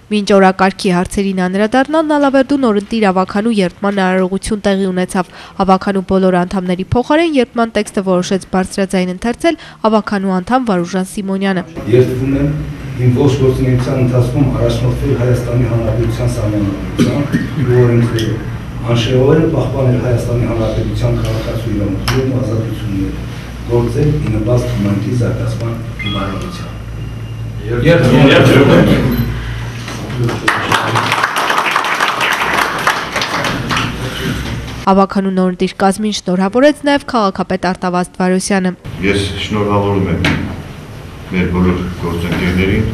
Մինչ օրակարգի հարցերին անդրադառնալն Ալավերդու նորընտիր ավականու երդման արարողություն տեղի ունեցավ։ Ավականու բոլոր անդամների փոխարեն երդման տեքստը որոշեց բարձրաձայն ընթերցել ավականու անդամ Վարուժան Սիմոնյանը։ Երդվում եմ իմ ողջ գործունեության ընթացքում առաջնորդվել Հայաստանի Հանրապետության սահմանադրությամբ ու օրենքներով, անշեղորեն պահպանել Հայաստանի Հանրապետության քաղաքացու իրավունքներն ու ազատությունները, գործել ի նպաստ համայնքի զարգացման ու բարօրության։ Ավականու նորընտիր կազմին շնորհավորեց նաև քաղաքապետ Արտավազդ Վարոսյանը։ Ես շնորհավորում եմ մեր բոլոր գործընկերներին,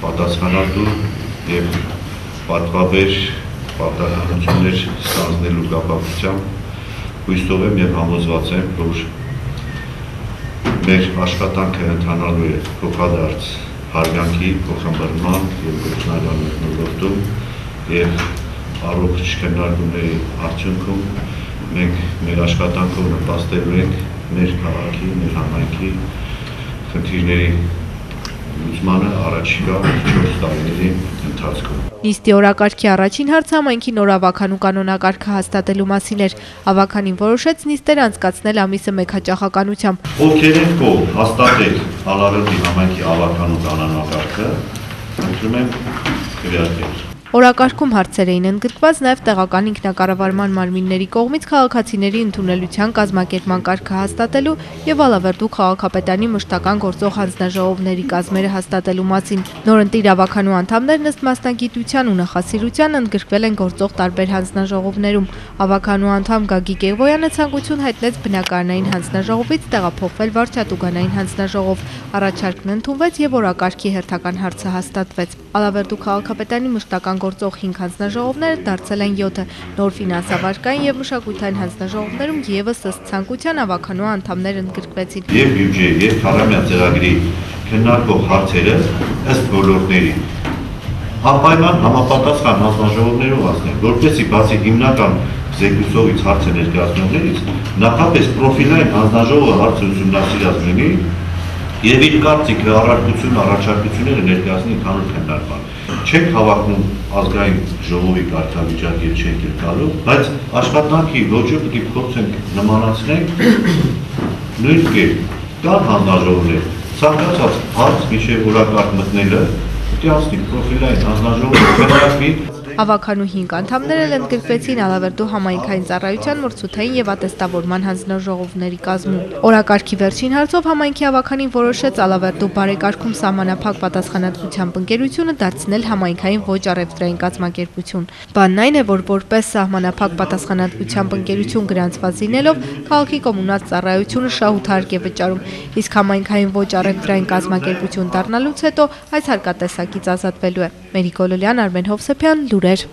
պատասխանատու եւ պատվաբեր պարտականություններ ստանձնելու կապակցությամբ հույսով եմ եւ համոզված եմ, որ մեր աշխատանքը ընթանալու է փոխադարձ հարգանքի, փոխհմբռնման եւ գործնական մթնոլորտում եւ առողջ քննարկումների արդյունքում մենք մեր աշխատանքով նպաստելու ենք մեր քաղաքի, մեր համայնքի խնդիրների լուծմանը առաջիկա 4 տարիների ընթացքում։ Նիստի օրակարգի առաջին հարցը համայնքի նոր ավականու կանոնակարգը հաստատելու մասին էր։ Ավականին որոշեց նիստեր անցկացնել ամիսը մեքաճախականությամբ։ Ովքեր են կողմ հաստատել Ալավերդի համայնքի ավականու կանոնակարգը, խնդրում եմ քվեարկել։ Օրակարգում հարցեր էին ընդգրկված նաև տեղական ինքնակառավարման մարմինների կողմից քաղաքացիների ընդունելության կազմակերպման կարգը հաստատելու եւ Ալավերդու քաղաքապետարանի մշտական գործող հանձնաժողովների կազմերը հաստատելու մասին։ Նորընտիր ավականու անդամներն ըստ մասնագիտության ու նախասիրության ընդգրկվել են գործող տարբեր հանձնաժողովներում։ Ավականու անդամ Գագիկ Էղոյանը ցանկություն հայտնեց բնակարանային հանձնաժողովից տեղափոխվել վարչատուգանային հանձնաժողով։ Առաջարկն ընդունվեց եւ օրակարգի հերթական հարցը հաստատվեց։ Ալավերդու քաղաքապետարանի մշտական գործող 5 հանձնաժողովները դարձել են 7-ը, նոր ֆինանսավարկային եւ մշակութային հանձնաժողովներում եւս ըստ ցանկության ավականու անդամներ ընդգրկվեցին։ Եւ բյուջեի եւ քառամյա ծրագրի քննարկող հարցերը ըստ ոլորտների անպայման համապատասխան հանձնաժողովներով ասնել, որպեսզի բացի հիմնական զեկույցովից հարցը ներկայացնողներից նախապես պրոֆիլային հանձնաժողովը հարցը ուսումնասիրած լինի եւ իր կարծիքը, առարկությունը, առաջարկությունները ներկայացնի ընդհանուր քննարկման։ Չենք հավակնում ազգային ժողովի կարգավիճակ եւ չենք գալու, բայց աշխատանքի ոճը պետք է փորձենք նմանացնել նույն կերպ։ Կան հանձնաժողովներ, ցանկացած հարց միշտ օրակարգ մտնելը պետք է ասնի պրոֆիլային հանձնաժողովը քննարկվի։ Ավականու 5 անդամներ էլ ընդգրկվեցին Ալավերդու համայնքային ծառայության մրցութային եւ ատեստավորման հանձնաժողովների կազմում։ Օրակարգի վերջին հարցով համայնքի ավականին որոշեց Ալավերդու բարեկարգում սահմանափակ պատասխանատվությամբ ընկերությունը դարձնել համայնքային ոչ առևտրային կազմակերպություն։ Բանն այն է, որ որպես սահմանափակ պատասխանատվությամբ ընկերություն գրանցված լինելով քաղաքի կոմունալ ծառայությունը շահութարկ է վճարում, իսկ համայնքային ոչ առևտրային կազմակերպություն դառնալուց հետո այս հարկատեսակից ազատվելու է։ Մերիկ Գոլոլյան, Արմեն Հովսեփյան, Լուրեր։